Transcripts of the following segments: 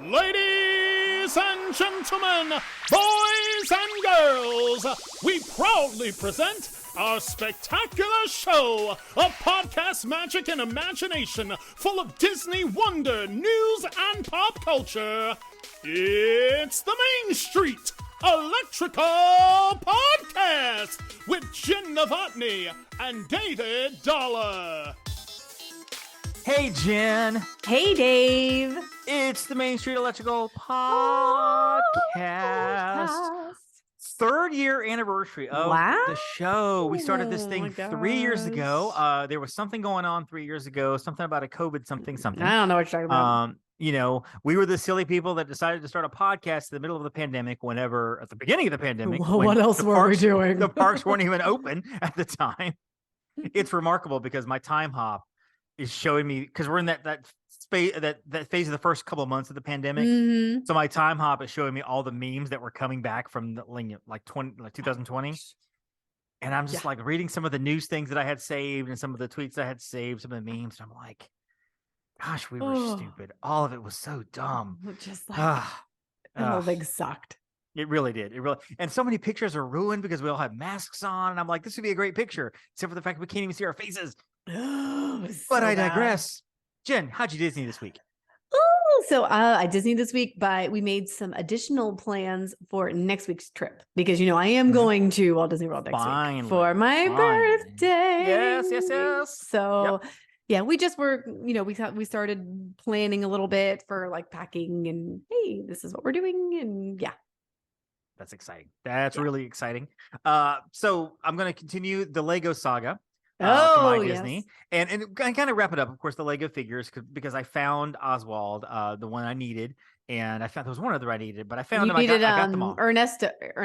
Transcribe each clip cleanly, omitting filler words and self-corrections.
Ladies and gentlemen, boys and girls, we proudly present our spectacular show of podcast magic and imagination full of Disney wonder, news, and pop culture. It's the Main Street Electrical Podcast with Jenn Dave and David Dollar. Hey, Jen. Hey, Dave. It's the Main Street Electrical Podcast. Third year anniversary of the show. We started this thing 3 years ago. There was something going on 3 years ago, something about a COVID something. I don't know what you're talking about. We were the silly people that decided to start a podcast in the middle of the pandemic, at the beginning of the pandemic. What else were we doing? The parks weren't even open at the time. It's remarkable because my time hop is showing me, because we're in that phase of the first couple of months of the pandemic. Mm-hmm. So my time hop is showing me all the memes that were coming back from the, like 2020. And I'm just like reading some of the news things that I had saved and some of the tweets I had saved, some of the memes. And I'm like, gosh, we were stupid. All of it was so dumb. Just like the whole thing sucked. It really did. And so many pictures are ruined because we all have masks on. And I'm like, this would be a great picture, except for the fact that we can't even see our faces. But I digress. Jen, how'd you Disney this week? So I Disney this week, we made some additional plans for next week's trip because I am going to Walt Disney World next week for my birthday. Yes. So we just were, we started planning a little bit for like packing and hey, this is what we're doing, and that's exciting. That's really exciting. So I'm going to continue the Lego saga. For my Disney, and kind of wrap it up. Of course, the Lego figures, because I found Oswald, the one I needed, and I found there was one other I needed, but I found him. I got them all. Ernesto de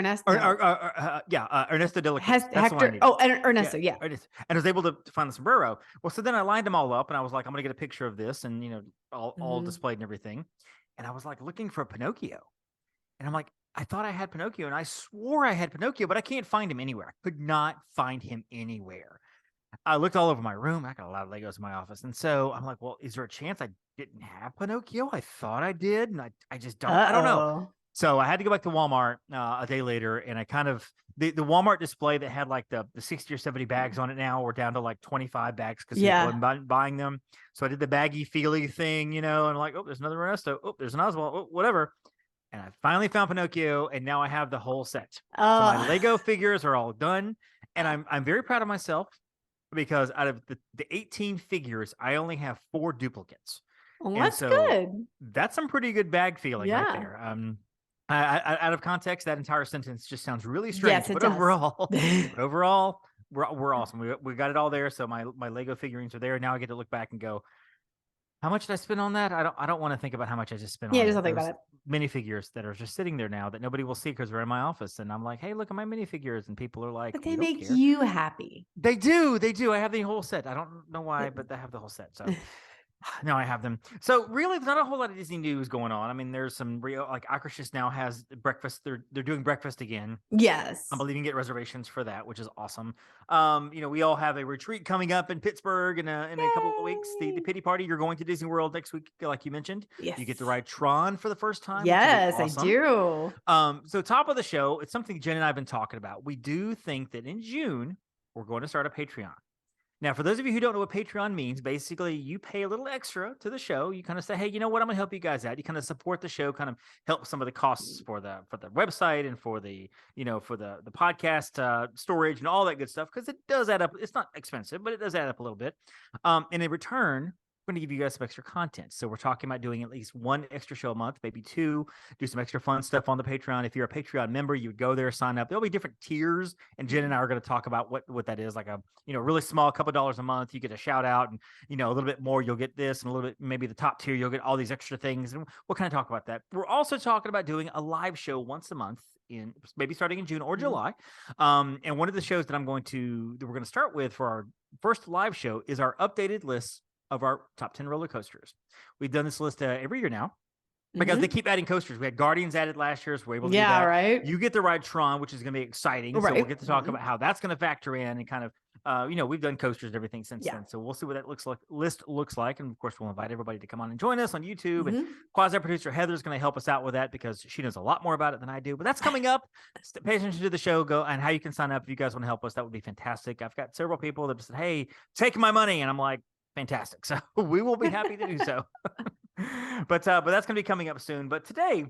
la Cruz. Hector. Ernesto. Yeah. And I was able to find the sombrero. Well, so then I lined them all up, and I was like, I'm going to get a picture of this, and all displayed and everything. And I was like looking for Pinocchio, and I'm like, I thought I had Pinocchio, and I swore I had Pinocchio, but I can't find him anywhere. I could not find him anywhere. I looked all over my room. I got a lot of Legos in my office. And so I'm like, well, is there a chance I didn't have Pinocchio? I thought I did. And I just don't. I don't know. So I had to go back to Walmart a day later. And I kind of, the Walmart display that had like the 60 or 70 bags on it now, we're down to like 25 bags because people weren't buying them. So I did the baggy feely thing, and I'm like, oh, there's another Ernesto. Oh, there's an Oswald. Oh, whatever. And I finally found Pinocchio. And now I have the whole set. So my Lego figures are all done. And I'm very proud of myself, because out of the 18 figures, I only have 4 duplicates. Well, that's good. That's some pretty good bag feeling right there. Out of context, that entire sentence just sounds really strange. Yes, it but does. overall, we're awesome. We got it all there. So my Lego figurines are there. Now I get to look back and go, how much did I spend on that? I don't want to think about how much I just spent on it. Just don't think about it. Minifigures that are just sitting there now that nobody will see because they're in my office. And I'm like, hey, look at my minifigures. And people are like, but they make you happy. They do. I have the whole set. I don't know why, but I have the whole set. So now I have them. So really, there's not a whole lot of Disney news going on. I mean, there's some real, like Akershus now has breakfast. They're doing breakfast again. Yes. I believe you can get reservations for that, which is awesome. We all have a retreat coming up in Pittsburgh in a couple of weeks. The pity party. You're going to Disney World next week, like you mentioned. Yes. You get to ride Tron for the first time. Yes, awesome. I do. So top of the show, it's something Jen and I have been talking about. We do think that in June, we're going to start a Patreon. Now, for those of you who don't know what Patreon means, basically you pay a little extra to the show. You kind of say, hey, you know what? I'm going to help you guys out. You kind of support the show, kind of help some of the costs for the website and for the podcast storage and all that good stuff, because it does add up. It's not expensive, but it does add up a little bit. And in return, we're going to give you guys some extra content. So we're talking about doing at least 1 extra show a month, maybe 2, do some extra fun stuff on the Patreon. If you're a Patreon member, you would go there, sign up. There'll be different tiers. And Jen and I are going to talk about what that is, like a, really small, couple $2 a month. You get a shout out, and, a little bit more, you'll get this, and a little bit, maybe the top tier, you'll get all these extra things. And we'll kind of talk about that. We're also talking about doing a live show once a month, maybe starting in June or July. And one of the shows that we're going to start with for our first live show is our updated list of our top 10 roller coasters. We've done this list every year now because they keep adding coasters. We had Guardians added last year, so we're able to do that. Right. You get to ride Tron, which is going to be exciting. So we'll get to talk about how that's going to factor in and kind of we've done coasters and everything since then. So we'll see what that list looks like. And of course, we'll invite everybody to come on and join us on YouTube. And quasi producer Heather's going to help us out with that because she knows a lot more about it than I do. But that's coming up. Pay attention to the show. Go and how you can sign up if you guys want to help us. That would be fantastic. I've got several people that said, "Hey, take my money," and I'm like, fantastic. So we will be happy to do so. But that's going to be coming up soon. But today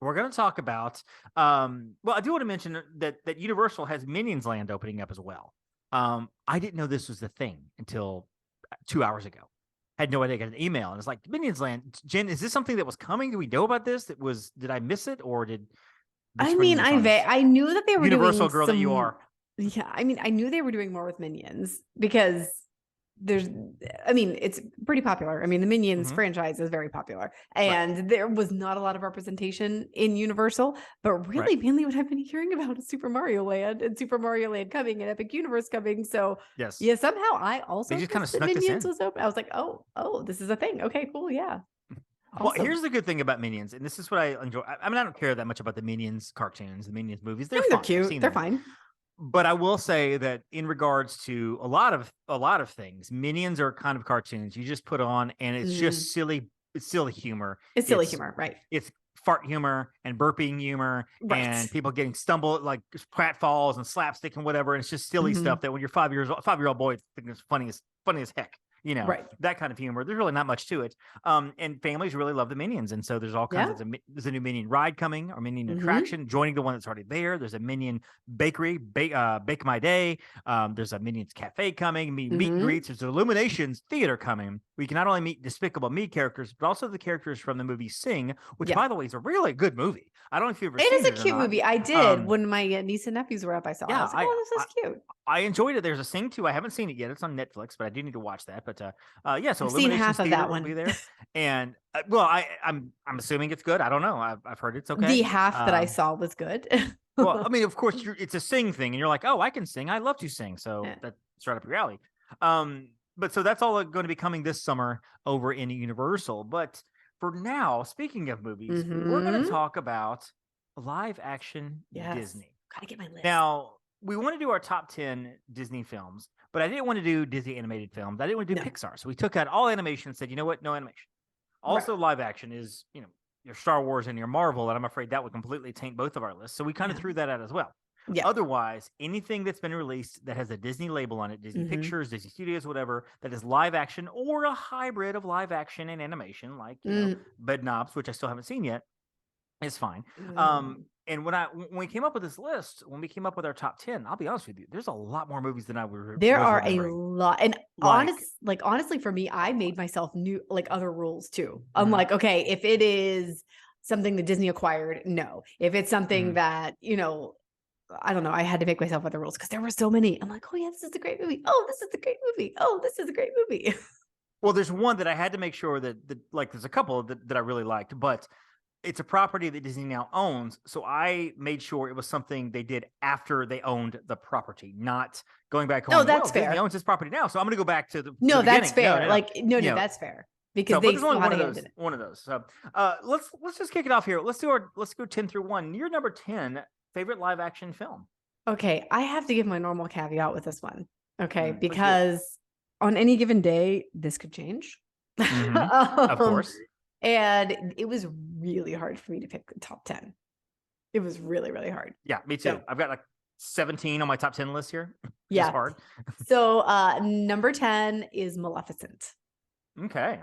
we're going to talk about. Well, I do want to mention that Universal has Minions Land opening up as well. I didn't know this was the thing until 2 hours ago. Had no idea. I got an email and it's like Minions Land. Jen, is this something that was coming? Do we know about this? Did I miss it, or did? I mean, I knew that they were Universal doing girl that you are. Yeah, I mean, I knew they were doing more with Minions because it's pretty popular. I mean, the Minions franchise is very popular, and there was not a lot of representation in Universal, but really mainly what I've been hearing about is Super Mario Land and Super Mario Land coming and Epic Universe coming. So somehow I also just kind of snuck Minions this in. was open. I was like, oh, this is a thing. Okay, cool. Yeah. Well, here's the good thing about Minions, and this is what I enjoy. I mean, I don't care that much about the Minions cartoons, the Minions movies. They're cute. They're fine. But I will say that in regards to a lot of things, Minions are kind of cartoons you just put on, and it's just silly. It's silly humor. It's silly humor, right? It's fart humor and burping humor and people getting stumbled, like pratfalls and slapstick and whatever. And it's just silly stuff that when you're 5-year-old boy, think it's funny as heck. That kind of humor. There's really not much to it. And families really love the Minions. And so there's all kinds of, there's a new Minion ride coming, or Minion attraction, joining the one that's already there. There's a Minion bakery, Bake My Day. There's a Minions cafe coming, meet and greets. There's an Illuminations theater coming. We can not only meet Despicable Me characters, but also the characters from the movie Sing, which by the way is a really good movie. I don't know if you've ever seen it. It is a cute movie. I did when my niece and nephews were up. I saw it. I was like, this is cute. I enjoyed it. There's a Sing 2. I haven't seen it yet. It's on Netflix, but I do need to watch that. But so I've seen half of that one. Will be there. And I'm assuming it's good. I don't know. I've heard it's okay. The half that I saw was good. Well, I mean, of course, it's a Sing thing, and you're like, oh, I can sing. I love to sing. So that's right up your alley. But so that's all going to be coming this summer over in Universal. But for now, speaking of movies, we're going to talk about live action Disney. Gotta get my list. Now, we want to do our top 10 Disney films, but I didn't want to do Disney animated films. I didn't want to do Pixar. So we took out all animation and said, you know what? No animation. Also, live action is, your Star Wars and your Marvel. And I'm afraid that would completely taint both of our lists. So we kind of threw that out as well. Yeah. Otherwise, anything that's been released that has a Disney label on it, Disney Pictures, Disney Studios, whatever, that is live action or a hybrid of live action and animation, like Bed Knobs, which I still haven't seen yet, is fine. And when we came up with this list, when we came up with our top 10, I'll be honest with you, there's a lot more movies than I would. There are a lot, and honestly, for me, I made myself new other rules too. I'm like, okay, if it is something that Disney acquired, no. If it's something that I don't know, I had to make myself other rules because there were so many. I'm like, oh yeah, this is a great movie. Oh, this is a great movie. Oh, this is a great movie. Well, there's one that I had to make sure that there's a couple that I really liked, but it's a property that Disney now owns. So I made sure it was something they did after they owned the property, not going back home. No, that's fair. Disney owns this property now, so I'm going to go back to the that's fair. No. That's fair because they still one of those. So let's just kick it off here. Let's go 10 through 1. Your number 10 favorite live action film. Okay, I have to give my normal caveat with this one. Okay, because on any given day, this could change. Of course. And it was really hard for me to pick the top 10. It was really, really hard. Yeah, me too. So, I've got 17 on my top 10 list here. Yeah. It's hard. So number 10 is Maleficent. Okay.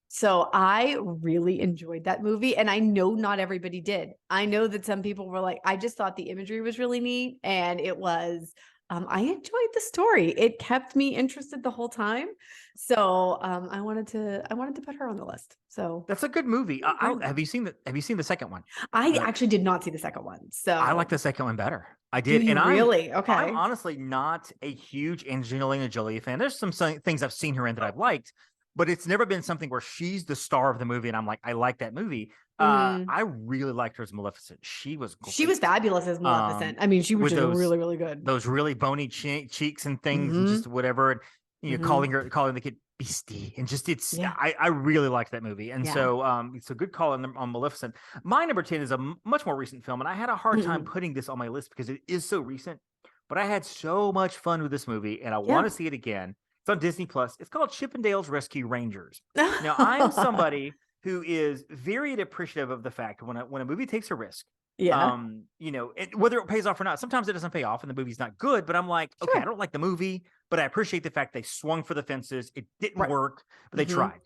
So I really enjoyed that movie. And I know not everybody did. I know that some people were like, I just thought the imagery was really neat. And it was, I enjoyed the story. It kept me interested the whole time. So I wanted to put her on the list. So that's a good movie. Have you seen the second one? I actually did not see the second one. So I like the second one better. I did. And really? Okay. I'm honestly not a huge Angelina Jolie fan. There's some things I've seen her in that I've liked, but it's never been something where she's the star of the movie and I'm like, I like that movie. I really liked her as Maleficent. She was great. She was fabulous as Maleficent. I mean, she was just really, really good. Those really bony cheeks and things and just whatever. And calling the kid Beastie and just I really liked that movie. And so it's a good call on Maleficent. My number 10 is a much more recent film, and I had a hard time putting this on my list because it is so recent. but I had so much fun with this movie, and I want to see it again. It's on Disney Plus. It's called Chippendale's Rescue Rangers. Now, I am somebody who is very appreciative of the fact when a movie takes a risk. Yeah. Whether it pays off or not, sometimes it doesn't pay off and the movie's not good, but I'm like, okay, I don't like the movie, but I appreciate the fact they swung for the fences. It didn't work, but they tried.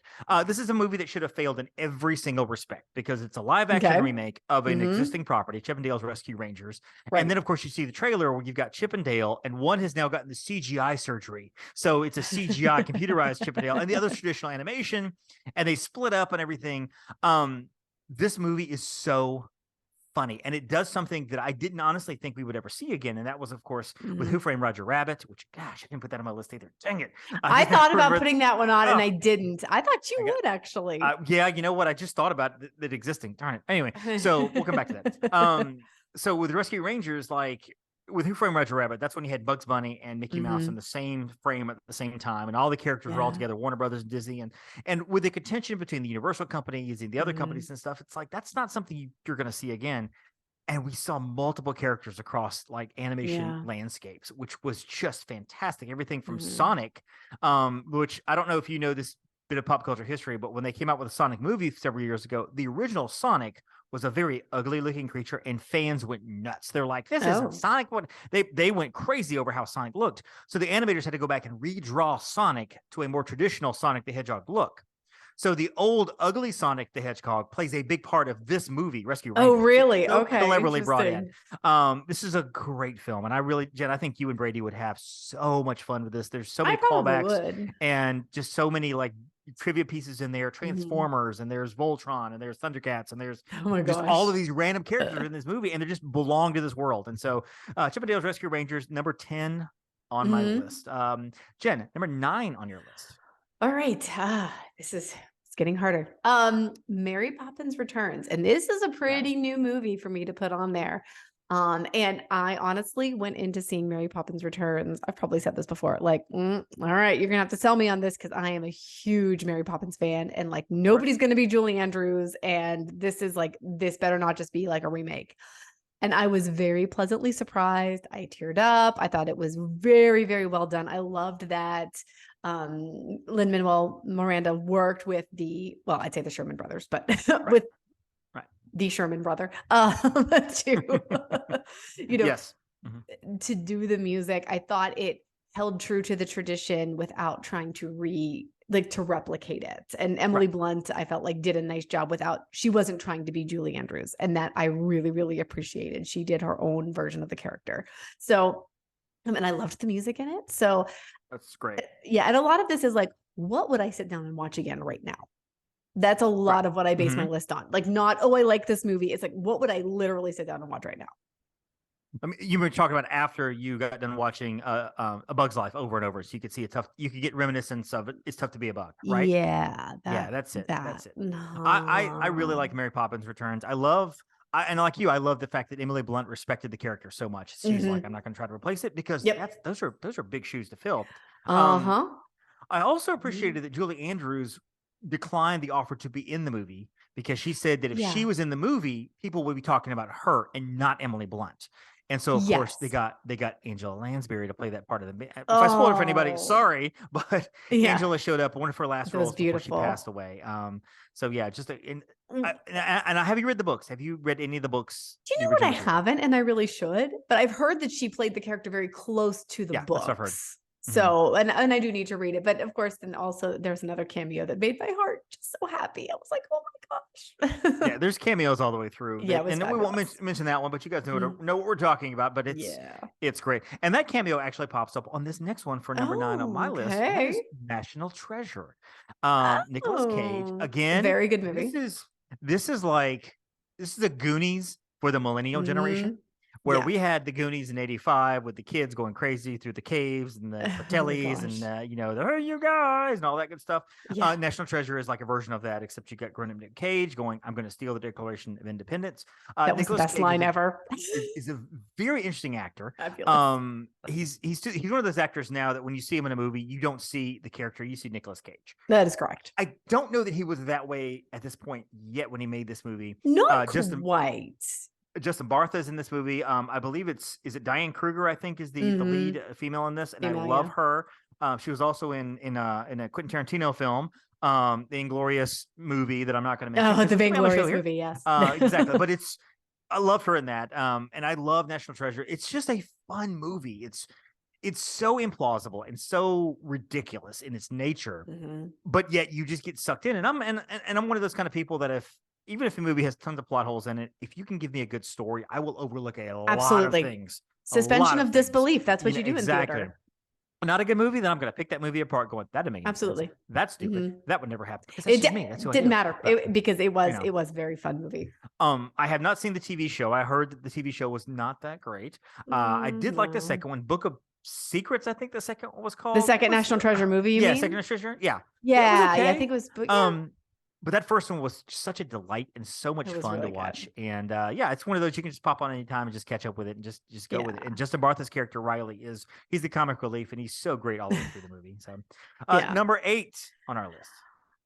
This is a movie that should have failed in every single respect because it's a live action remake of an existing property, Chippendale's Rescue Rangers. Right. And then, of course, you see the trailer where you've got Chippendale and one has now gotten the CGI surgery. So it's a CGI computerized Chippendale and the other's traditional animation, and they split up and everything. This movie is so funny, and it does something that I didn't honestly think we would ever see again, and that was, of course, with Who Framed Roger Rabbit, which, gosh, I didn't put that on my list either. Dang it! I thought about putting that one on, and I didn't. I thought you would actually. Yeah, you know what? I just thought about it existing. Darn it. Anyway, so we'll come back to that. So with Rescue Rangers, like with Who Framed Roger Rabbit, that's when you had Bugs Bunny and Mickey Mouse in the same frame at the same time, and all the characters were all together, Warner Brothers and Disney, and with the contention between the Universal companies and the other companies and stuff, it's like that's not something you're going to see again. And we saw multiple characters across like animation landscapes, which was just fantastic. Everything from Sonic, which I don't know if you know this bit of pop culture history, but when they came out with a Sonic movie several years ago, the original Sonic was a very ugly looking creature and fans went nuts. They're like, this isn't Sonic. What they went crazy over how Sonic looked. So the animators had to go back and redraw Sonic to a more traditional Sonic the Hedgehog look. So the old ugly Sonic the Hedgehog plays a big part of this movie, Rescue Rangers. Oh, really? So okay. Cleverly brought in. This is a great film, and I really, Jen, I think you and Brady would have so much fun with this. There's so many callbacks and just so many like trivia pieces in there. Transformers, and there's Voltron, and there's Thundercats, and there's just all of these random characters in this movie, and they just belong to this world. And so, Chippendale's Rescue Rangers, number 10 on my list. Jen, number 9 on your list. All right. It's getting harder. Mary Poppins Returns. And this is a pretty new movie for me to put on there. And I honestly went into seeing Mary Poppins Returns. I've probably said this before, like, all right, you're gonna have to sell me on this because I am a huge Mary Poppins fan, and like nobody's gonna be Julie Andrews, and this better not just be like a remake. And I was very pleasantly surprised. I teared up. I thought it was very, very well done. I loved that Lin-Manuel Miranda worked with I'd say the Sherman Brothers, but with the Sherman brother to to do the music. I thought it held true to the tradition without trying to replicate it. And Emily Blunt, I felt like did a nice job she wasn't trying to be Julie Andrews, and that I really, really appreciated. She did her own version of the character. So, and I loved the music in it. So that's great. Yeah. And a lot of this is like, what would I sit down and watch again right now? That's a lot of what I base my list on. Like not, I like this movie. It's like, what would I literally sit down and watch right now? I mean, you were talking about after you got done watching A Bug's Life over and over, so you could see you could get reminiscence of it. It's tough to be a bug, right? Yeah. That's it. That's it. No. I really like Mary Poppins Returns. And like you, I love the fact that Emily Blunt respected the character so much. She's like, I'm not going to try to replace it because those are big shoes to fill. I also appreciated that Julie Andrews declined the offer to be in the movie because she said that if she was in the movie, people would be talking about her and not Emily Blunt. And so, of course, they got Angela Lansbury to play that part of the. If I spoiled it for anybody, sorry, but Angela showed up. One of her last roles before she passed away. So yeah, and have you read the books? Have you read any of the books? Do you know what I haven't, and I really should? But I've heard that she played the character very close to the books. That's what I've heard. So, and I do need to read it, but of course, then also there's another cameo that made my heart just so happy. I was like, oh my gosh. Yeah, there's cameos all the way through. Yeah, and we won't mention that one, but you guys know what we're talking about. But it's great, and that cameo actually pops up on this next one for number 9 on my list. National Treasure, Nicolas Cage again. Very good movie. This is the Goonies for the millennial generation. Where we had the Goonies in '85 with the kids going crazy through the caves and the Fratellis and you guys and all that good stuff. National Treasure is like a version of that, except you got grown-up Nick Cage going, "I'm going to steal the Declaration of Independence." That was the best line ever. Is a very interesting actor. He's one of those actors now that when you see him in a movie, you don't see the character, you see Nicolas Cage. That is correct. I don't know that he was that way at this point yet when he made this movie. Not quite. Justin Bartha's in this movie. I believe is it Diane Kruger, I think, is the lead female in this, and Female, I love her. She was also in a Quentin Tarantino film, the Inglorious movie that I'm not going to mention. Oh, the Vainglorious movie, yes. Exactly. But I love her in that. And I love National Treasure. It's just a fun movie. It's so implausible and so ridiculous in its nature, but yet you just get sucked in. And I'm one of those kind of people that even if a movie has tons of plot holes in it, if you can give me a good story, I will overlook a lot of things. Suspension of disbelief. That's what you do in theater. Not a good movie, then I'm going to pick that movie apart going, that didn't make any sense. That's stupid. That would never happen. That's just me. That's who didn't I matter because it was a very fun movie. I have not seen the TV show. I heard that the TV show was not that great. I did like the second one, Book of Secrets, I think the second one was called. The second National Treasure movie, you mean? Second National Treasure. Yeah. Yeah, okay. I think it was. But that first one was such a delight and so much fun to watch. Good. And it's one of those you can just pop on anytime and just catch up with it and just go with it. And Justin Bartha's character, Riley, he's the comic relief and he's so great all the way through the movie. So number 8 on our list.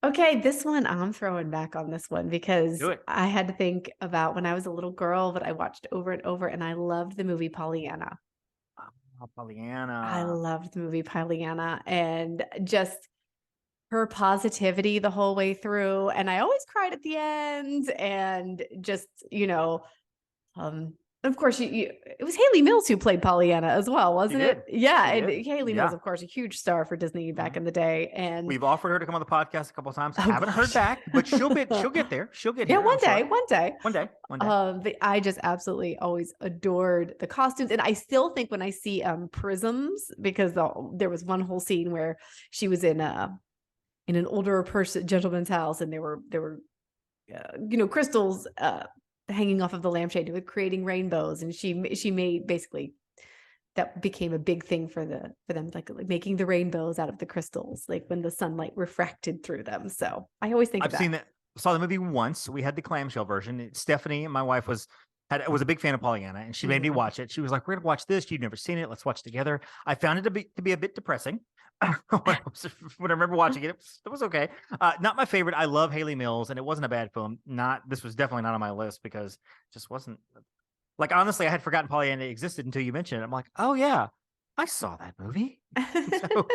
Okay, this one, I'm throwing back on this one because I had to think about when I was a little girl that I watched over and over, and I loved the movie Pollyanna. Pollyanna. I loved the movie Pollyanna and just her positivity the whole way through. And I always cried at the end. And just, of course, it was Hayley Mills who played Pollyanna as well, wasn't it? Yeah. And Hayley Mills, of course, a huge star for Disney back in the day. And we've offered her to come on the podcast a couple of times. I haven't heard back, but she'll get there. She'll get here. Yeah, one day. I just absolutely always adored the costumes. And I still think when I see prisms, because there was one whole scene where she was in an older gentleman's house, and there were crystals hanging off of the lampshade with creating rainbows, and she made basically that became a big thing for them, like making the rainbows out of the crystals, like when the sunlight refracted through them. So I always think I've seen that. Saw the movie once. We had the clamshell version. Stephanie, my wife, was a big fan of Pollyanna, and she made me watch it. She was like, "We're gonna watch this. You've never seen it. Let's watch it together." I found it to be a bit depressing. When I remember watching it, it was okay. Not my favorite. I love Hayley Mills, and it wasn't a bad film. This was definitely not on my list because it just wasn't. Like, honestly, I had forgotten Pollyanna existed until you mentioned it. I'm like, oh yeah, I saw that movie. So,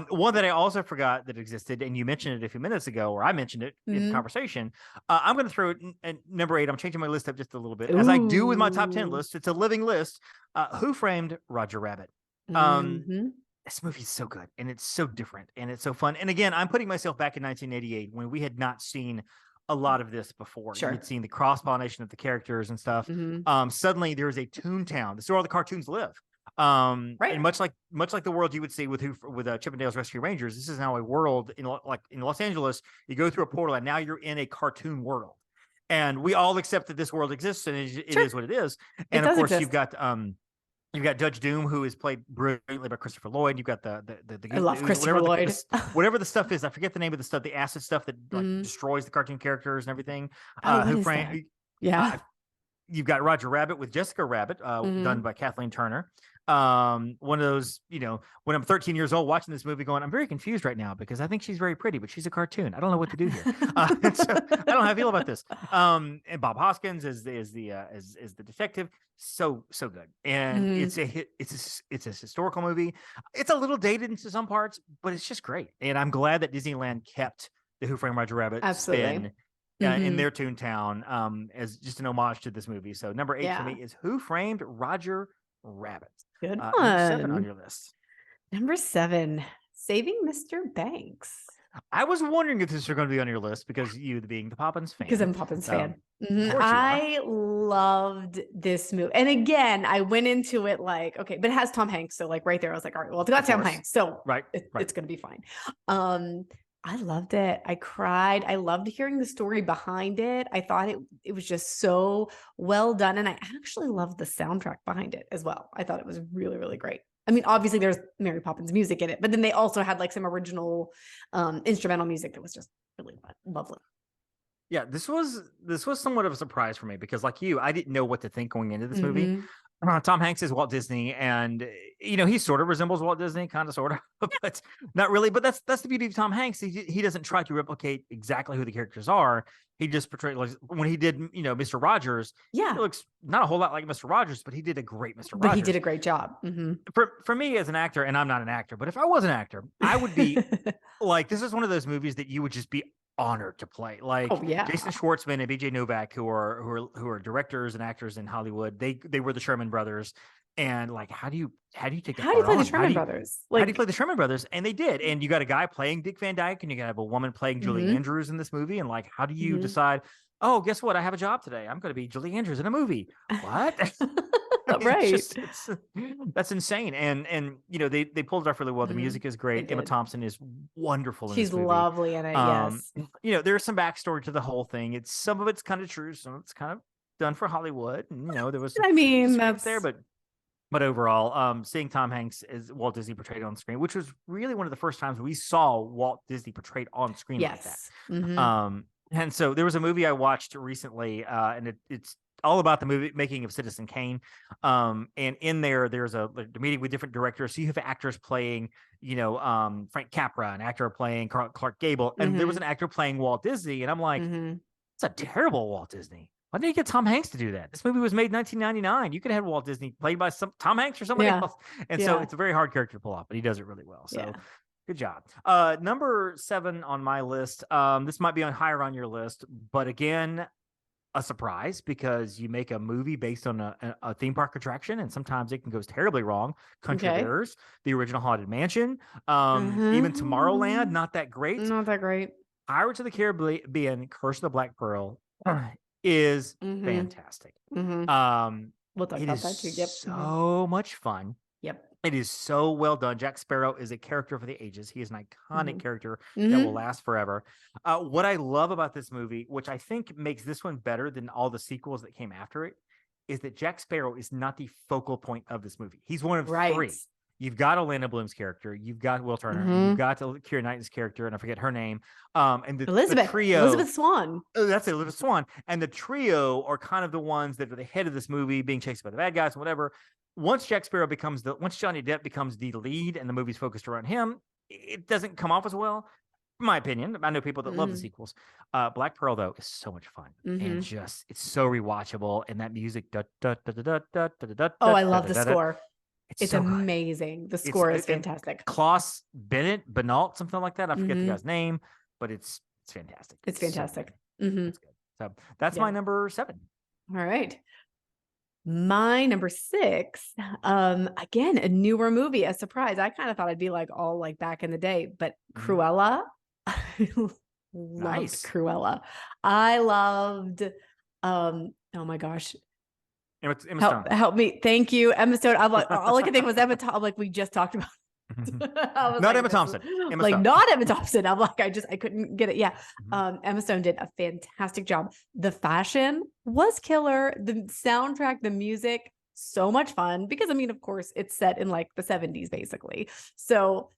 one that I also forgot that existed, and you mentioned it a few minutes ago, or I mentioned it in the conversation. I'm going to throw it at number 8. I'm changing my list up just a little bit, as I do with my top 10 list. It's a living list. Who Framed Roger Rabbit? This movie is so good, and it's so different, and it's so fun. And again, I'm putting myself back in 1988 when we had not seen a lot of this before. Sure. We'd seen the cross-pollination of the characters and stuff. Suddenly there's a Toontown. This is where all the cartoons live. And much like the world you would see with Chippendales Rescue Rangers, this is now a world in Los Angeles. You go through a portal, and now you're in a cartoon world. And we all accept that this world exists, and it is what it is. And of course, you've got Judge Doom, who is played brilliantly by Christopher Lloyd. You've got the I love Christopher Lloyd. Whatever the stuff is, I forget the name of the stuff, the acid stuff that destroys the cartoon characters and everything. You've got Roger Rabbit with Jessica Rabbit, done by Kathleen Turner. One of those, when I'm 13 years old watching this movie going, I'm very confused right now because I think she's very pretty, but she's a cartoon. I don't know what to do here. So I don't know how I feel about this. And Bob Hoskins is the detective. So good. And it's a historical movie. It's a little dated into some parts, but it's just great. And I'm glad that Disneyland kept the Who Framed Roger Rabbit spin in their Toontown as just an homage to this movie. So number 8 for me is Who Framed Roger Rabbit. Good one. Number 7 on your list. Number 7, Saving Mr. Banks. I was wondering if this was going to be on your list because you being the Poppins fan. Because I'm a Poppins fan. I loved this movie. And again, I went into it like, okay, but it has Tom Hanks. So like right there, I was like, all right, well, it's got Tom Hanks. So it's going to be fine. I loved it. I cried. I loved hearing the story behind it. I thought it was just so well done. And I actually loved the soundtrack behind it as well. I thought it was really, really great. I mean, obviously there's Mary Poppins music in it, but then they also had like some original instrumental music that was just really lovely. Yeah, this was somewhat of a surprise for me because like you, I didn't know what to think going into this movie. Tom Hanks is Walt Disney, and he sort of resembles Walt Disney, kind of, sort of, but not really. But that's the beauty of Tom Hanks. He doesn't try to replicate exactly who the characters are. He just portrayed like when he did, Mr. Rogers. Yeah. He looks not a whole lot like Mr. Rogers, but he did a great Mr. Rogers. But he did a great job. Mm-hmm. For me as an actor, and I'm not an actor, but if I was an actor, I would be like, this is one of those movies that you would just be honored to play. Like Jason Schwartzman and BJ Novak, who are directors and actors in Hollywood. They were the Sherman Brothers. And like, how do you take that? How do you play the Sherman Brothers? How do you play the Sherman Brothers? And they did. And you got a guy playing Dick Van Dyke, and you got a woman playing Julie Andrews in this movie. And like, how do you decide? Oh, guess what? I have a job today. I'm going to be Julie Andrews in a movie. What? Right. That's insane. And they pulled it off really well. The music is great. Emma Thompson is wonderful. She's lovely in it. Yes. There's some backstory to the whole thing. Some of it's kind of true. Some of it's kind of done for Hollywood. And, there was. That's there, but overall, seeing Tom Hanks as Walt Disney portrayed on screen, which was really one of the first times we saw Walt Disney portrayed on screen like that. Mm-hmm. And so there was a movie I watched recently, and it's all about the making of Citizen Kane. And in there's a meeting with different directors. So you have actors playing, Frank Capra, an actor playing Clark Gable, and there was an actor playing Walt Disney. And I'm like, it's a terrible Walt Disney. Why didn't you get Tom Hanks to do that? This movie was made in 1999. You could have had Walt Disney played by Tom Hanks or somebody else. And so it's a very hard character to pull off, but he does it really well. So good job. Number 7 on my list. This might be higher on your list, but again, a surprise because you make a movie based on a theme park attraction, and sometimes it can go terribly wrong. Country Bears, the original Haunted Mansion, even Tomorrowland, not that great. Not that great. Pirates of the Caribbean, Curse of the Black Pearl is fantastic. We'll talk about that too. Yep. So much fun. Yep. It is so well done. Jack Sparrow is a character for the ages. He is an iconic character that will last forever. What I love about this movie, which I think makes this one better than all the sequels that came after it, is that Jack Sparrow is not the focal point of this movie. He's one of 3. You've got Orlando Bloom's character. You've got Will Turner. You've got Keira Knighton's character, and I forget her name. And the trio, Elizabeth Swann. Oh, that's it, Elizabeth Swann. And the trio are kind of the ones that are the head of this movie, being chased by the bad guys and whatever. Once Johnny Depp becomes the lead, and the movie's focused around him, it doesn't come off as well, in my opinion. I know people that love the sequels. Black Pearl, though, is so much fun and it's so rewatchable. And that music, oh, I love the score. It's so amazing. The score is fantastic. Klaus Bennett, something like that. I forget the guy's name, but it's fantastic. It's fantastic. It's good. So that's my number 7. All right. My number 6, again, a newer movie, a surprise. I kind of thought I'd be like all like back in the day, but Cruella. I loved Cruella. I loved, oh my gosh. Emma Stone. Help me. Thank you. Emma Stone. I'm like, all I could think was Emma Thompson. I'm like, we just talked about not Emma Thompson. Not Emma Thompson. I'm like, I couldn't get it. Yeah. Emma Stone did a fantastic job. The fashion was killer. The soundtrack, the music, so much fun because of course it's set in like the 70s basically. So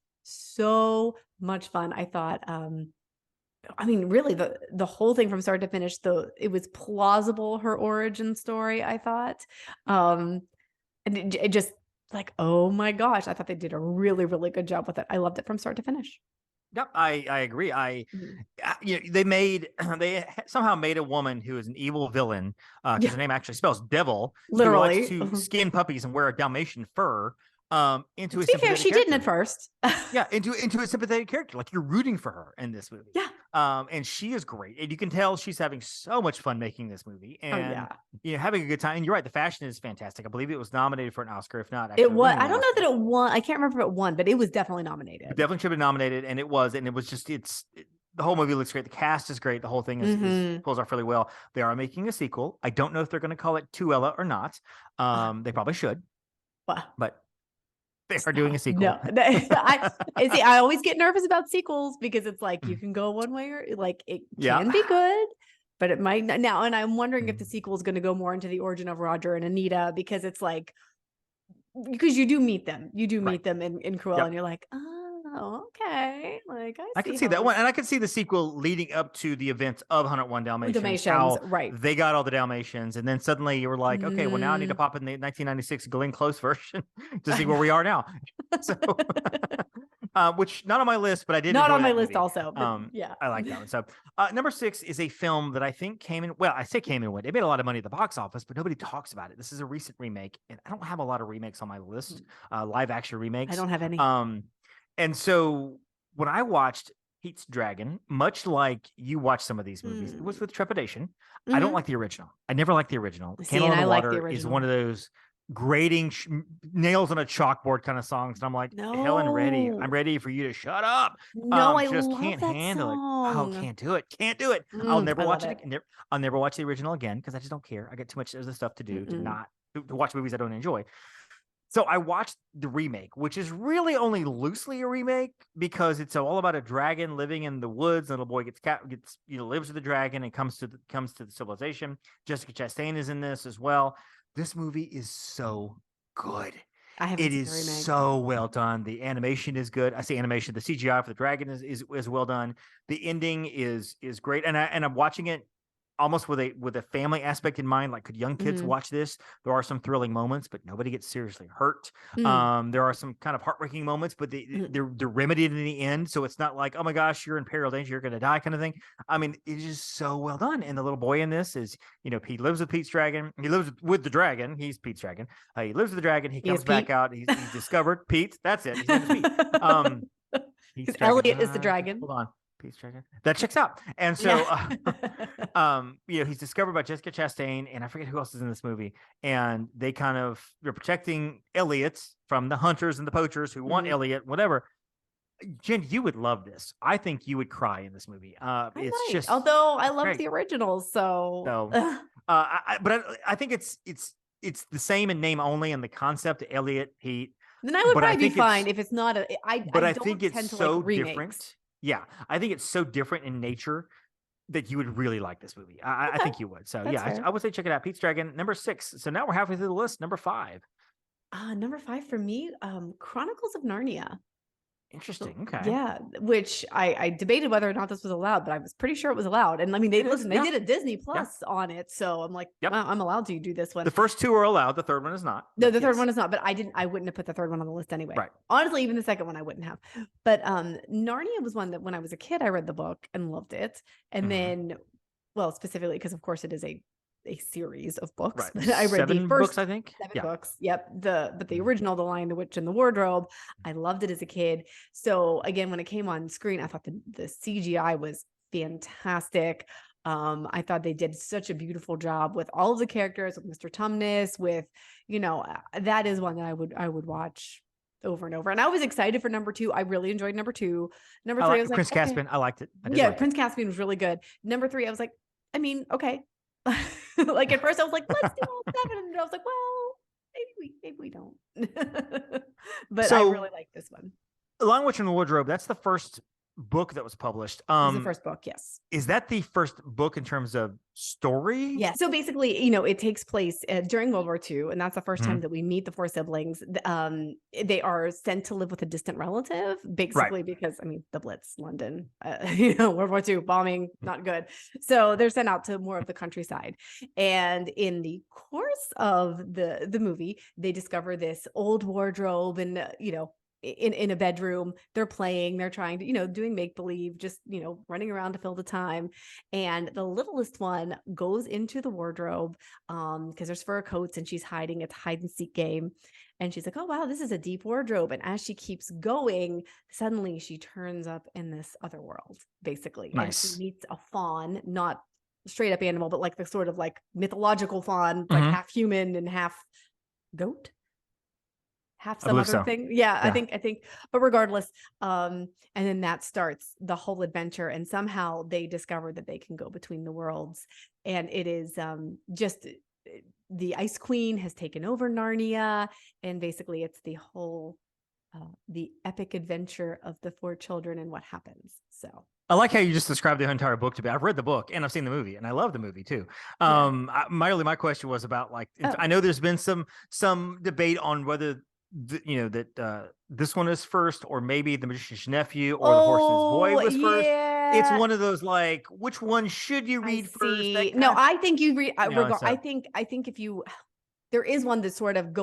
much fun. I thought, really the whole thing from start to finish, it was plausible, her origin story, I thought. And it just like, oh my gosh, I thought they did a really, really good job with it. I loved it from start to finish. Yep, I agree. They somehow made a woman who is an evil villain, because her name actually spells devil, literally, who likes to skin puppies and wear a Dalmatian fur. Into a to be fair, she didn't at first. into a sympathetic character. Like you're rooting for her in this movie. Yeah. And she is great. And you can tell she's having so much fun making this movie and having a good time. And you're right, the fashion is fantastic. I believe it was nominated for an Oscar, if not. It was. I don't know that it won. I can't remember if it won, but it was definitely nominated. It definitely should have been nominated, and it was. And it was just the whole movie looks great. The cast is great. The whole thing is pulls off really well. They are making a sequel. I don't know if they're going to call it Tuella or not. They probably should. But they are doing a sequel. No, I always get nervous about sequels because it's like you can go one way or like it can be good, but it might not now. And I'm wondering if the sequel is going to go more into the origin of Roger and Anita, because it's like, because you do meet them meet them in Cruella, and you're like, oh, okay. Like I can see that one, and I can see the sequel leading up to the events of 101 Dalmatians. Right? They got all the Dalmatians, and then suddenly you were like, okay, well now I need to pop in the 1996 Glenn Close version to see where we are now. So which not on my list, but I did. Not enjoy on my that list movie. also. But yeah, I like that one. So number 6 is a film that I think came in. Well, I say came in. It made a lot of money at the box office, but nobody talks about it. This is a recent remake, and I don't have a lot of remakes on my list. Live action remakes. I don't have any. And so when I watched Pete's Dragon, much like you watch some of these movies, it was with trepidation. I don't like the original. I never liked the original. See, Candle in and the I like the Water is one original. of those grating nails on a chalkboard kind of songs. And I'm like, Helen, ready. I'm No. ready for you to shut up. No, I Just love can't that handle it. Oh, song. can't do it. Can't do it. I'll never I watch love it. I'll never watch the original again because I just don't care. I get too much other stuff to do to watch movies I don't enjoy. So I watched the remake, which is really only loosely a remake because it's all about a dragon living in the woods. And the little boy lives with the dragon and comes to the civilization. Jessica Chastain is in this as well. This movie is so good. It is so well done. The animation is good. I say animation. The CGI for the dragon is well done. The ending is great. And I'm watching it almost with a family aspect in mind. Like, could young kids watch this? There are some thrilling moments, but nobody gets seriously hurt. There are some kind of heartbreaking moments, but they're remedied in the end. So it's not like, oh my gosh, you're in peril danger, you're going to die kind of thing. I mean, it's just so well done. And the little boy in this is, he lives with Pete's dragon. He lives with the dragon. He's Pete's dragon. He lives with the dragon. He comes back out. He's discovered Pete. That's it. His name is Pete. Because Elliot is the dragon. Hold on. Pete's dragon. That checks out. And so, he's discovered by Jessica Chastain, and I forget who else is in this movie. And they're protecting Elliot from the hunters and the poachers who want Elliot, whatever. Jen, you would love this. I think you would cry in this movie. Although I love the originals, so. But I think it's the same in name only, and the concept of Elliot, Pete. Then I would probably be fine if it's not I think it's so different. Yeah, I think it's so different in nature that you would really like this movie. I think you would. So I would say check it out. Pete's Dragon, number 6. So now we're halfway through the list. Number 5. Number 5 for me, Chronicles of Narnia. Interesting. Okay. Yeah, which I debated whether or not this was allowed, but I was pretty sure it was allowed. And I mean, they did a Disney Plus on it, so I'm like, wow, I'm allowed to do this one. The first 2 are allowed. The third one is not. No, the third one is not. But I wouldn't have put the third one on the list anyway. Right. Honestly, even the second one I wouldn't have. But Narnia was one that when I was a kid, I read the book and loved it. And then, well, specifically because of course it is a series of books. Right. I read 7 the first books, I think. 7 books. Yep. But the original, The Lion, the Witch, and the Wardrobe, I loved it as a kid. So again, when it came on screen, I thought the CGI was fantastic. I thought they did such a beautiful job with all of the characters, with Mr. Tumnus, with, that is one that I would watch over and over. And I was excited for number 2. I really enjoyed number 2. Number 3, I was like, Prince Caspian. I liked it. Prince Caspian was really good. Number 3, I was like, I mean, okay. Like at first I was like, let's do all 7. And I was like, well, maybe we don't. But I really like this one. Lion, Witch, and the Wardrobe, that's the first book that was published. It's the first book, yes. Is that the first book in terms of story? Yeah. So basically, it takes place during World War II, and that's the first time that we meet the 4 siblings. They are sent to live with a distant relative, basically, because the Blitz, London, World War II bombing, not good. So they're sent out to more of the countryside, and in the course of the movie, they discover this old wardrobe, and in a bedroom, they're trying to, doing make-believe, just, running around to fill the time. And the littlest one goes into the wardrobe, because there's fur coats and she's hiding. It's a hide and seek game. And she's like, oh, wow, this is a deep wardrobe. And as she keeps going, suddenly she turns up in this other world, basically. Nice. And she meets a fawn, not straight up animal, but like the sort of like mythological fawn, like half human and half goat. Half some other thing. Yeah, I think, but regardless, and then that starts the whole adventure, and somehow they discover that they can go between the worlds. And it is just the Ice Queen has taken over Narnia, and basically it's the whole the epic adventure of the 4 children and what happens. So I like how you just described the entire book to me. I've read the book and I've seen the movie, and I love the movie too. My question was about I know there's been some debate on whether this one is first, or maybe The Magician's Nephew or The Horse and His Boy was first. It's one of those which one should you read first? No, I think you read. I think if you there is one that sort of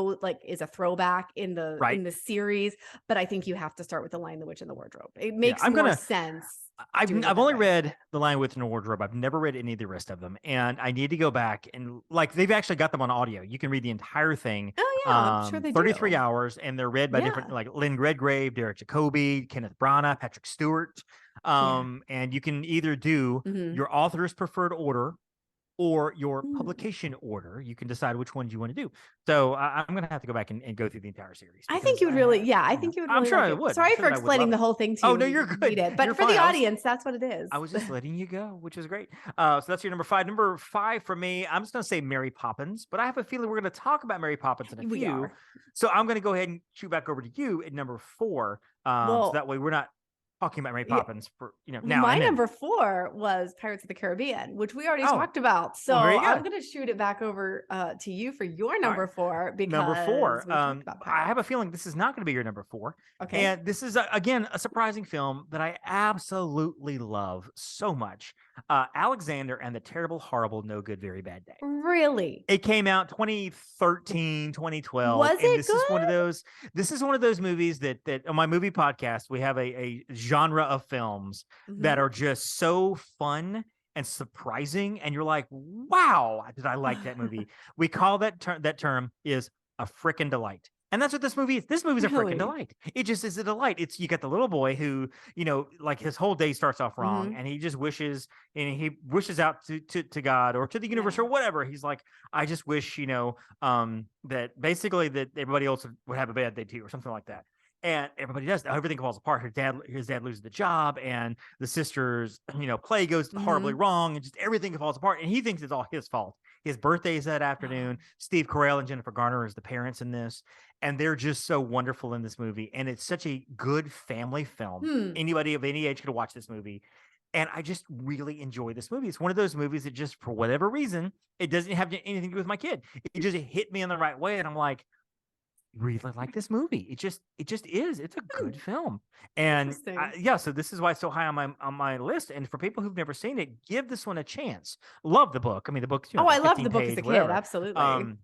is a throwback in the series, but I think you have to start with The Lion, the Witch, and the Wardrobe. It makes more sense. I've only read The Lion, Witch, and the Wardrobe. I've never read any of the rest of them, and I need to go back and they've actually got them on audio. You can read the entire thing. Oh yeah, I'm sure they 33 do. hours, and they're read by different Lynn Redgrave, Derek Jacobi, Kenneth Branagh, Patrick Stewart. And you can either do your author's preferred order or your publication order. You can decide which ones you want to do. So I'm going to have to go back and go through the entire series. I think you would really, I think you would really I'm sure like I it. would. Sorry for explaining the whole thing to you. Oh, no, you're good. But you're for fine. the audience, that's what it is. I was just letting you go, which is great. So that's your number 5. Number 5 for me, I'm just going to say Mary Poppins, but I have a feeling we're going to talk about Mary Poppins in a few. So I'm going to go ahead and shoot back over to you at number 4. So that way we're not talking about Mary Poppins for now. My number 4 was Pirates of the Caribbean, which we already talked about. So I'm going to shoot it back over to you for your number 4 because number 4. I have a feeling this is not going to be your number 4. Okay, and this is again a surprising film that I absolutely love so much. Alexander and the Terrible, Horrible, No Good, Very Bad Day. Really? It came out 2013, 2012. Was it this good? This is one of those movies that on my movie podcast we have a genre of films that are just so fun and surprising, and you're like, wow, did I like that movie? We call that term is a frickin' delight. And that's what this movie is. This movie's a freaking delight. It just is a delight. You got the little boy who, his whole day starts off wrong, and he just wishes, and he wishes out to God or to the universe or whatever. He's like, I just wish, that basically that everybody else would have a bad day too, or something like that. And everybody does. Everything falls apart. His dad loses the job, and the sister's, play goes horribly wrong, and just everything falls apart. And he thinks it's all his fault. His birthday is that afternoon. Steve Carell and Jennifer Garner is the parents in this, and they're just so wonderful in this movie. And it's such a good family film. Anybody of any age could watch this movie. And I just really enjoy this movie. It's one of those movies that just, for whatever reason, it doesn't have anything to do with my kid. It just hit me in the right way, and I'm like, really like this movie. It just is. It's a good film. And so this is why it's so high on my list. And for people who've never seen it, give this one a chance. Love the book. I mean, the book's I love the book as a kid. Absolutely.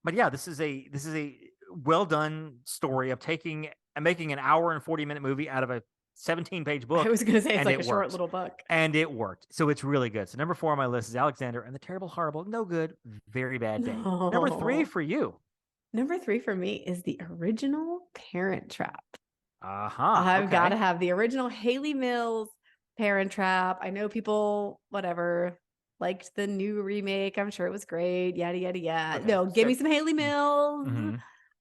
But yeah, this is a well done story of taking and making an hour and 40-minute movie out of a 17-page book. I was going to say it's like a short little book. And it worked. So it's really good. So number 4 on my list is Alexander and the Terrible, Horrible, No Good, Very Bad Day. No. Number 3 for you. Number 3 for me is the original Parent Trap. I've got to have the original Hayley Mills Parent Trap. I know people, liked the new remake. I'm sure it was great. Yada, yada, yada. Okay. No, give me some Hayley Mills.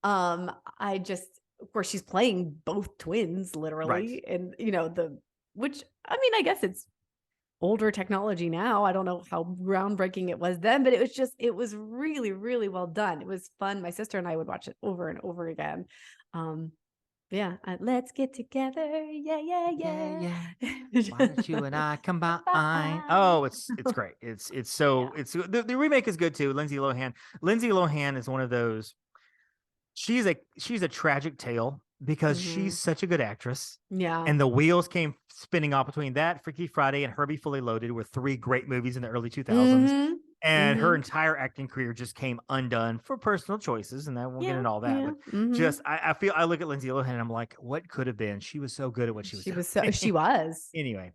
Of course, she's playing both twins, literally. Right. And, I guess it's older technology now. I don't know how groundbreaking it was then, but it was really, really well done. It was fun. My sister and I would watch it over and over again. Let's get together. Yeah. Why don't you and I combine? Oh, it's great. The remake is good too. Lindsay Lohan is one of those. She's a tragic tale because she's such a good actress. Yeah. And the wheels came spinning off between that, Freaky Friday, and Herbie Fully Loaded were 3 great movies in the early 2000s. And her entire acting career just came undone for personal choices, and I won't get into all that. But just, I look at Lindsay Lohan and I'm like, what could have been? She was so good at what she was doing. She was. Anyway.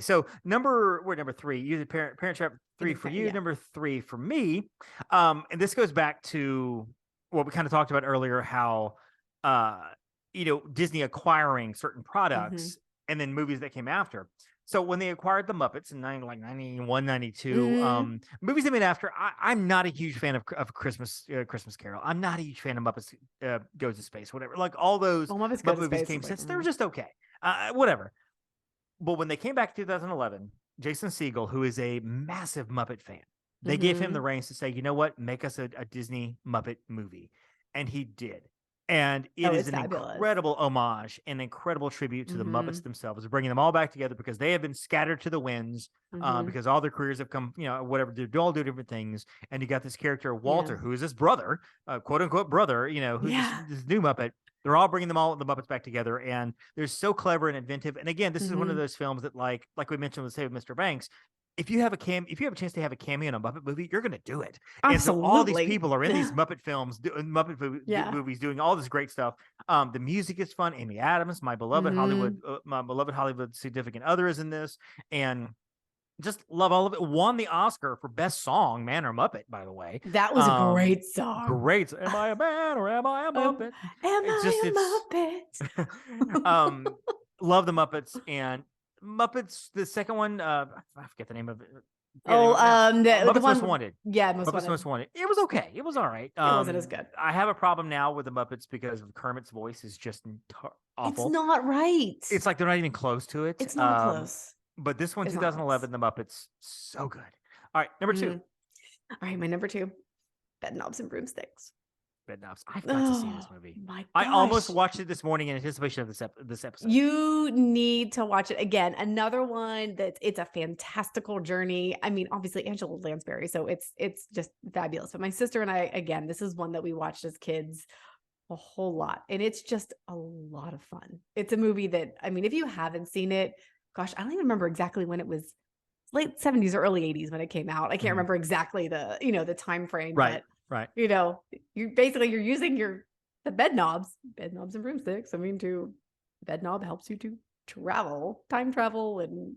So we're number 3. You did Parent Trap 3 for you, number 3 for me. And this goes back to what we kind of talked about earlier, how Disney acquiring certain products and then movies that came after. So when they acquired the Muppets in 91, 92, movies they made after, I'm not a huge fan of Christmas Carol. I'm not a huge fan of Muppets Goes to Space, whatever. Like all those Muppet movies came since. They were just okay. Whatever. But when they came back in 2011, Jason Segel, who is a massive Muppet fan, they gave him the reins to say, you know what, make us a Disney Muppet movie. And he did. And it is an incredible homage, an incredible tribute to the Muppets themselves, bringing them all back together because they have been scattered to the winds because all their careers have come, whatever, they all do different things. And you got this character, Walter, who is his brother, quote unquote brother, who's this new Muppet. They're all bringing the Muppets back together. And they're so clever and inventive. And again, this is one of those films that like we mentioned with Save Mr. Banks, if you have a chance to have a cameo in a Muppet movie, you're going to do it. Absolutely. And so all these people are in these Muppet films, Yeah. movies, doing all this great stuff. The music is fun. Amy Adams, my beloved Hollywood significant other, is in this, and just love all of it. Won the Oscar for best song, Man or Muppet, by the way. That was a great song. Great. Am I a man or am I a Muppet? Muppet? Love the Muppets, and Muppets, the second one, I forget the name of it. The Muppets one Most Wanted. Yeah, Muppets Most Wanted. It was okay. It was all right. It wasn't as good. I have a problem now with the Muppets because Kermit's voice is just awful. It's not right. It's like they're not even close to it. It's not close. But this one, 2011, the Muppets, so good. All right, number 2. All right, my number 2, Bedknobs and Broomsticks. Bedknobs. I've got to see this movie. My gosh. I almost watched it this morning in anticipation of this episode. You need to watch it again. Another one it's a fantastical journey. I mean, obviously Angela Lansbury, so it's just fabulous. But my sister and I, again, this is one that we watched as kids a whole lot, and it's just a lot of fun. It's a movie that, I mean, if you haven't seen it, gosh, I don't even remember exactly when it was. Late 70s or early 80s when it came out. I can't remember exactly the time frame. Right. But, you're using the bedknobs and broomsticks. I mean, bed knob helps you to time travel, and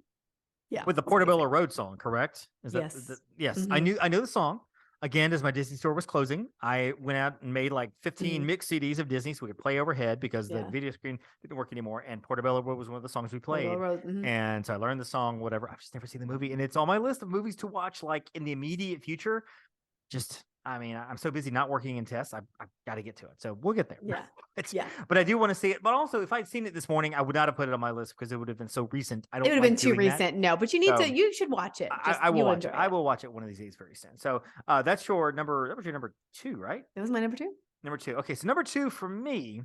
with the Portobello Road song, correct? Is that yes? Yes, I know the song. Again, as my Disney store was closing, I went out and made like 15 mixed CDs of Disney so we could play overhead because the video screen didn't work anymore. And Portobello Road was one of the songs we played. And so I learned the song, whatever. I've just never seen the movie. And it's on my list of movies to watch like in the immediate future. I'm so busy not working in tests. I've got to get to it. So we'll get there. Yeah. But I do want to see it. But also, if I'd seen it this morning, I would not have put it on my list because it would have been so recent. It would have been too recent. No, but you should watch it. I will watch it. I will watch it one of these days very soon. So that's your number 2, right? That was my number 2. Number 2. Okay, so number 2 for me,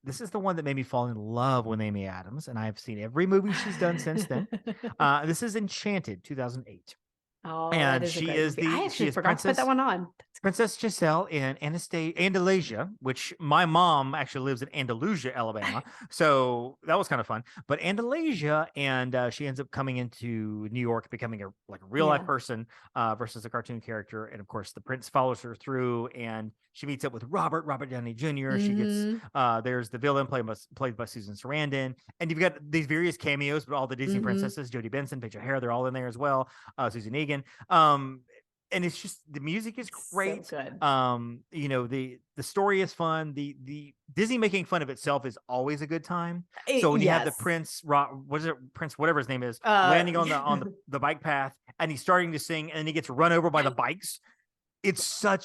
this is the one that made me fall in love with Amy Adams, and I've seen every movie she's done since then. This is Enchanted, 2008. Oh, and I actually forgot to put that one on. Princess Giselle in Andalusia, which my mom actually lives in Andalusia, Alabama. So that was kind of fun. But Andalusia, and she ends up coming into New York, becoming a real life person versus a cartoon character. And of course, the prince follows her through, and she meets up with Robert Downey Jr. She gets there's the villain played by Susan Sarandon, and you've got these various cameos, but all the Disney princesses, Jodie Benson, Paige O'Hara, they're all in there as well. Susan Egan. And it's just, the music is great. So good. The story is fun. The Disney making fun of itself is always a good time. So when you have the Prince, Prince, whatever his name is, landing on the bike path, and he's starting to sing, and then he gets run over by the bikes. That's a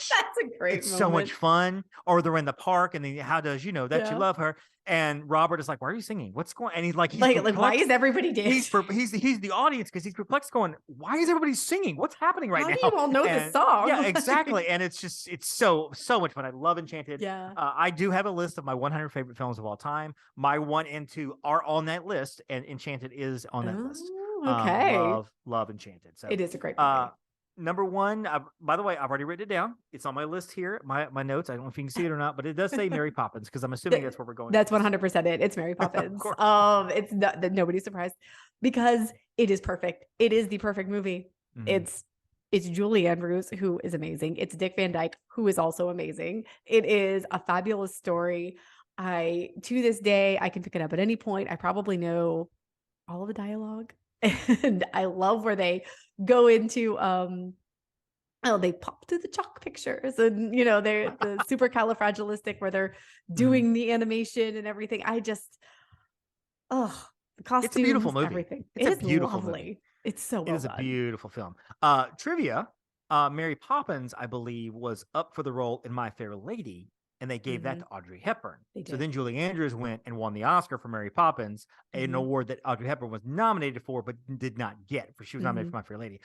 great moment. So much fun. Or they're in the park, and then how does you love her? And Robert is like, "Why are you singing? What's going?" And he's like, why is everybody dancing? He's the audience because he's perplexed, going, "Why is everybody singing? What's happening right now? How do you all know this song?" Yeah, exactly. And it's so much fun. I love Enchanted. Yeah. I do have a list of my 100 favorite films of all time. My 1 and 2 are on that list, and Enchanted is on that list. Okay. Love Enchanted. So it is a great movie. Number 1, by the way, I've already written it down. It's on my list here, my notes. I don't know if you can see it or not, but it does say Mary Poppins because I'm assuming that's where we're going. That's 100% it. It's Mary Poppins. It's nobody's surprised because it is perfect. It is the perfect movie. It's Julie Andrews, who is amazing. It's Dick Van Dyke, who is also amazing. It is a fabulous story. To this day, I can pick it up at any point. I probably know all of the dialogue. And I love where they go into they pop to the chalk pictures, and they're the supercalifragilistic where they're doing the animation and everything. The costumes, it's a beautiful movie. Everything. It's a beautiful lovely. Movie. It's so well It is done. A beautiful film. Trivia: Mary Poppins, I believe, was up for the role in My Fair Lady, and they gave that to Audrey Hepburn. So then Julie Andrews went and won the Oscar for Mary Poppins, an award that Audrey Hepburn was nominated for but did not get. She was nominated for My Fair Lady,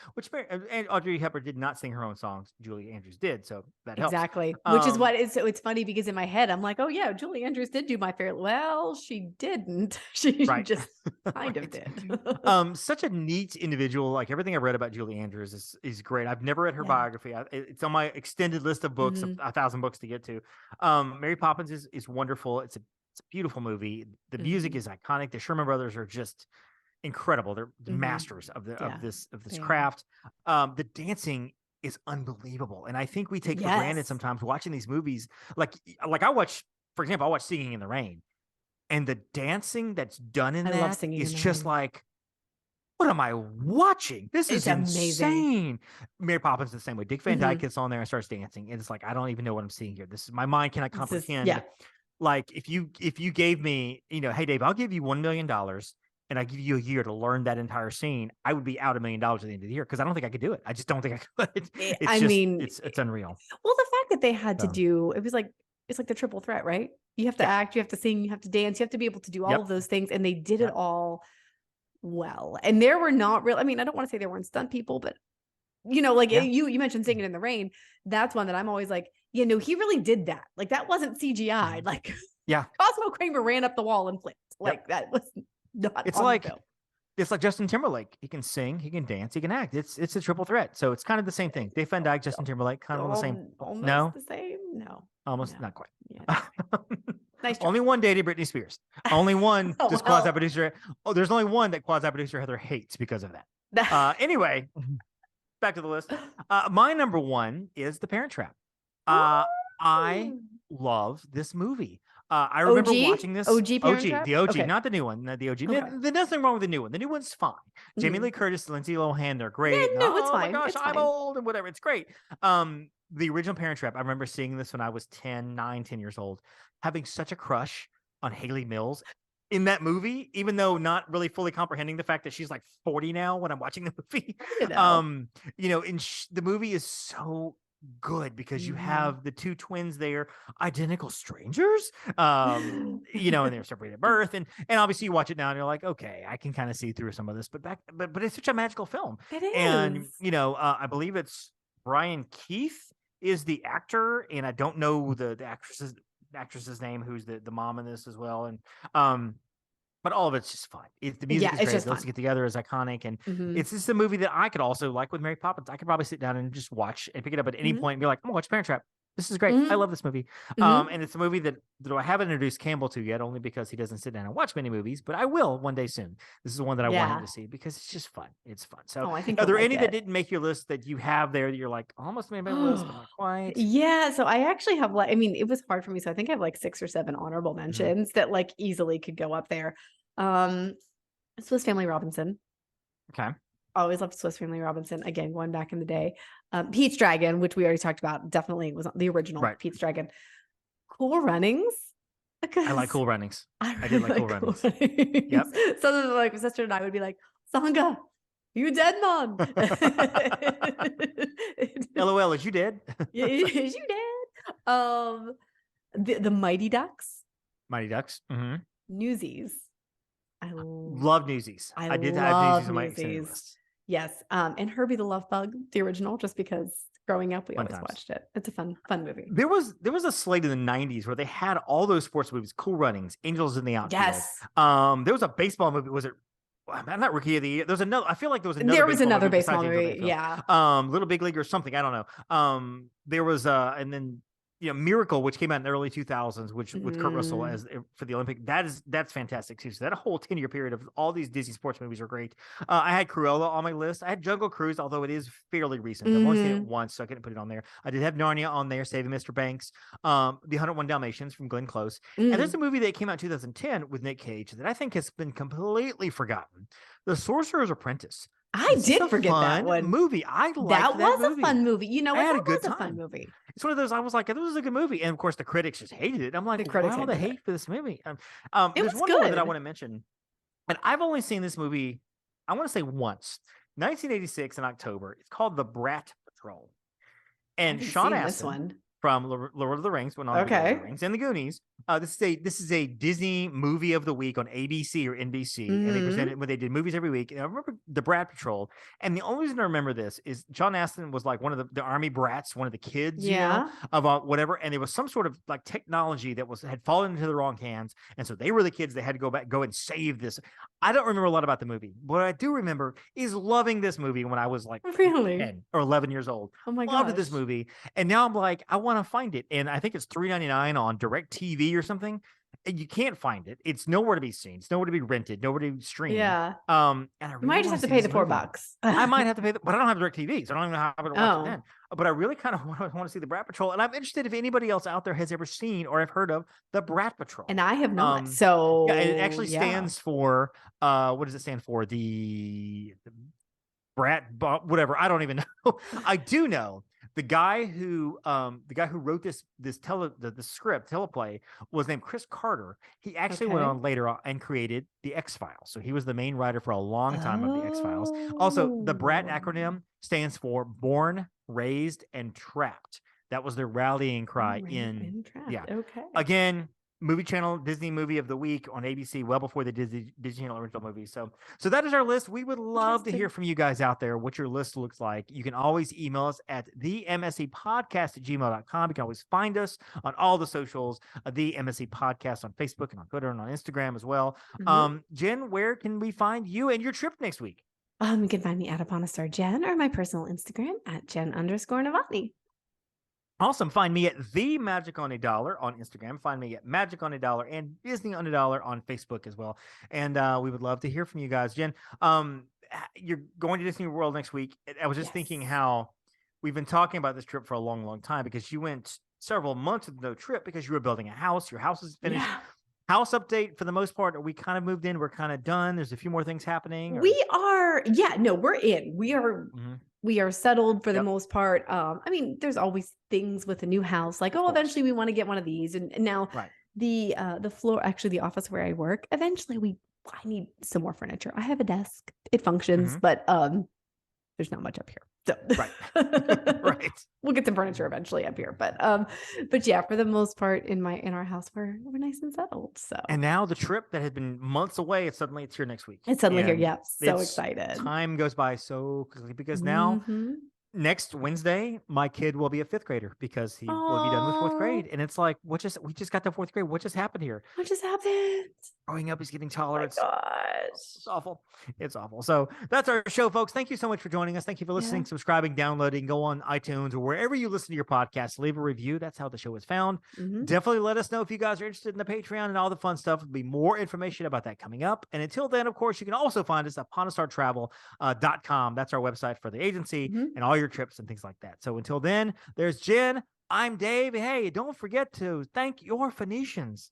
and Audrey Hepburn did not sing her own songs. Julie Andrews did, so that helps. Exactly. Which is what it's funny because in my head I'm like, oh yeah, Julie Andrews did do My Fair. Well, she didn't. She just kind of did. Such a neat individual. Like everything I've read about Julie Andrews is great. I've never read her biography. It's on my extended list of books, 1,000 books to get to. Mary Poppins is wonderful. It's a beautiful movie. The music is iconic. The Sherman Brothers are just incredible. They're Mhm. masters of Yeah, this they are. craft. The dancing is unbelievable, and I think we take for granted Yes. sometimes watching these movies. Like I watch, for example, I watch Singing in the Rain, and the dancing that's done in I love that Singing is in the just Rain. like, what am I watching? This It's is amazing. insane. Mary Poppins the same way. Dick Van Dyke Mhm. gets on there and starts dancing, and it's like, I don't even know what I'm seeing here. This is my mind cannot This is comprehend. Like if you gave me, hey Dave, I'll give you $1 million and I give you a year to learn that entire scene, I would be out $1 million at the end of the year because I don't think I could do it. I just don't think I could. It's I just mean, it's unreal. well, the fact that they had to So do it was like it's like the triple threat, right? You have to yeah, act, you have to sing, you have to dance, you have to be able to do all of yep, those things, and they did it yep, all well. And there were not real. I mean, I don't want to say there weren't stunt people, but like yeah, you mentioned Singing in the Rain. That's one that I'm always like, he really did that. Like that wasn't CGI. mhm, Like yeah, Cosmo Kramer ran up the wall and flipped. yep. Like that was not It's on like film. it's like Justin Timberlake. He can sing, he can dance, he can act. It's a triple threat. So it's kind of the same thing. Dave Van Dyke, Justin Timberlake, kind of on the same. Almost No, the same. No, almost not quite. yeah, not quite. Nice try. Only one dated Britney Spears. Only one Oh, does well. quasi producer. Oh, there's only one that quasi producer Heather hates because of that. Anyway, back to the list. My number one is The Parent Trap. I love this movie. I remember watching this OG Parent Trap? the OG, Okay. not the new one, not the OG. Okay. There's nothing wrong with the new one. The new one's fine. Jamie Mhm. Lee Curtis, Lindsay Lohan, they're great. Yeah, And, no, it's oh my fine. gosh, It's I'm fine. old and whatever. It's great. The original Parent Trap, I remember seeing this when I was 10 years old, having such a crush on Hayley Mills in that movie, even though not really fully comprehending the fact that she's like 40 now when I'm watching the movie. You know. The movie is so good because you Mhm. have the two twins there, identical strangers, and they're separated at birth, and obviously you watch it now and you're like, okay, I can kind of see through some of this, but it's such a magical film. It And is. I believe it's Brian Keith is the actor, and I don't know the actress's name, who's the mom in this as well, and but all of it's just fun. The music is It's great. just Those fun. get together is iconic, and Mhm. it's just a movie that I could also, like with Mary Poppins, I could probably sit down and just watch and pick it up at any Mhm. point and be like, I'm gonna watch Parent Trap. This is great. I Mhm. love this movie. Mhm. And it's a movie that I haven't introduced Campbell to yet, only because he doesn't sit down and watch many movies, but I will one day soon. This is one that I want him Yeah. to see because it's just fun. It's fun. So Oh, I think are he'll there like any that it. didn't make your list that you have there that you're like, almost made my list, but not quite? Yeah, so I actually have I mean, it was hard for me. So I think I have like 6 or 7 honorable mentions that like easily could go up there. Swiss Family Robinson. Okay. Always loved Swiss Family Robinson. Again, going back in the day. Pete's Dragon, which we already talked about, definitely was the original Right. Pete's Dragon. Cool Runnings. I like Cool Runnings. I did like Cool Runnings. Runnings. Yep. So like my sister and I would be like, Sangha, you dead, man. LOL, is you dead? Is you dead? The Mighty Ducks. Mighty Ducks. Newsies. I Love Newsies. I did have love Newsies on my extended Newsies. list. Yes. And Herbie the Love Bug, the original, just because growing up we Fun always times. watched it. It's a fun movie. There was a slate in the 90s where they had all those sports movies, Cool Runnings, Angels in the Outfield. Yes. There was a baseball movie. Was it? I'm not Rookie of the Year. There's another. I feel like there was another. There was another besides baseball Angels in the movie. Outfield. Yeah. Little Big League or something. I don't know. There was and then Miracle, which came out in the early 2000s, which with Kurt Russell as for the Olympic. That's fantastic too. So that whole 10-year period of all these Disney sports movies are great. I had Cruella on my list. I had Jungle Cruise, although it is fairly recent. I've only seen it once, so I couldn't put it on there. I did have Narnia on there, Saving Mr. Banks, the 101 Dalmatians from Glenn Close, and there's a movie that came out in 2010 with Nick Cage that I think has been completely forgotten, The Sorcerer's Apprentice. I did forget that one. Movie. I liked that was movie. a fun movie. You know, I had a good was time. a fun movie. It's one of those. I was like, this was a good movie, and of course, the critics just hated it. I'm like, The critics why all the hated hate it. for this movie? It There's was one more that I good. want to mention, and I've only seen this movie, I want to say once, 1986 in October. It's called The Brat Patrol, and Sean Seen this Astin one. from Lord of the Rings, went on Lord of the Rings and the Goonies. This is a Disney movie of the week on ABC or NBC, and they presented when they did movies every week. And I remember The Brat Patrol, and the only reason I remember this is John Astin was like one of the army brats, one of the kids, of whatever, and there was some sort of like technology that had fallen into the wrong hands, and so they were the kids. They had to go and save this. I don't remember a lot about the movie. What I do remember is loving this movie when I was like Really? 10 or 11 years old. Oh my god. Loved this movie. And now I'm like, I want to find it. And I think it's $3.99 on DirecTV or something. and you can't find it. It's nowhere to be seen. It's nowhere to be rented. Nowhere to be streamed. Yeah. And I You really might just wanna have to see pay this the $4. movie. I might have to pay, but I don't have DirecTV, so I don't even know how I'm going to watch Oh. it then. But I really kind of want to see the Brat Patrol, and I'm interested if anybody else out there has ever seen or have heard of the Brat Patrol. And I have not. So yeah, it actually stands for what does it stand for? The Brat, whatever. I don't even know. I do know the guy who wrote the script teleplay was named Chris Carter. He actually went on later on and created the X-Files. So he was the main writer for a long time of the X-Files. Also, the Brat acronym stands for Born, Raised, and Trapped. That was their rallying cry Okay. Again, movie channel Disney movie of the week on ABC, well before the Disney Channel original movie. So that is our list. We would love to hear from you guys out there what your list looks like. You can always email us at themscpodcast@gmail.com. You can always find us on all the socials, the MSC Podcast on Facebook and on Twitter and on Instagram as well. Jen, where can we find you and your trip next week? You can find me at Uponistar Jen or my personal Instagram at Jen_Novotny. Awesome. Find me at The Magic on a Dollar on Instagram. Find me at Magic on a Dollar and Disney on a Dollar on Facebook as well. And we would love to hear from you guys. Jen, you're going to Disney World next week. I was just thinking how we've been talking about this trip for a long, long time because you went several months with no trip because you were building a house. Your house is finished. Yeah. House update for the most part. We kind of moved in. We're kind of done. There's a few more things happening. We are. Yeah, no, we're in. We are. We are settled for the most part. I mean, there's always things with a new house, like, eventually we want to get one of these. And now the floor, actually the office where I work, eventually I need some more furniture. I have a desk. It functions, but there's not much up here. So right. We'll get some furniture eventually up here. But yeah, for the most part in our house, we're nice and settled. So and now the trip that had been months away, it's here next week. It's suddenly here. Yeah. So excited. Time goes by so quickly because now next Wednesday, my kid will be a 5th grader because he will be done with 4th grade. And it's like, we just got to 4th grade. What just happened here? What just happened? Growing up, he's getting taller. Oh my gosh. It's awful. It's awful. So that's our show, folks. Thank you so much for joining us. Thank you for listening, subscribing, downloading. Go on iTunes or wherever you listen to your podcast. Leave a review. That's how the show is found. Definitely let us know if you guys are interested in the Patreon and all the fun stuff. There'll be more information about that coming up. And until then, of course, you can also find us at PonistarTravel.com. That's our website for the agency and all your trips and things like that. So until then, there's Jen. I'm Dave. Hey, don't forget to thank your Phoenicians.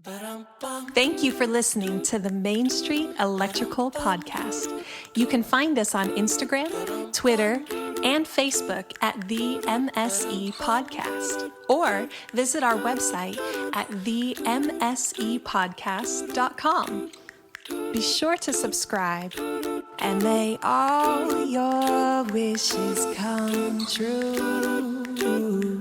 Thank you for listening to the Main Street Electrical Podcast. You can find us on Instagram, Twitter, and Facebook at the MSE Podcast, or visit our website at themsepodcast.com. Be sure to subscribe, and may all your wishes come true.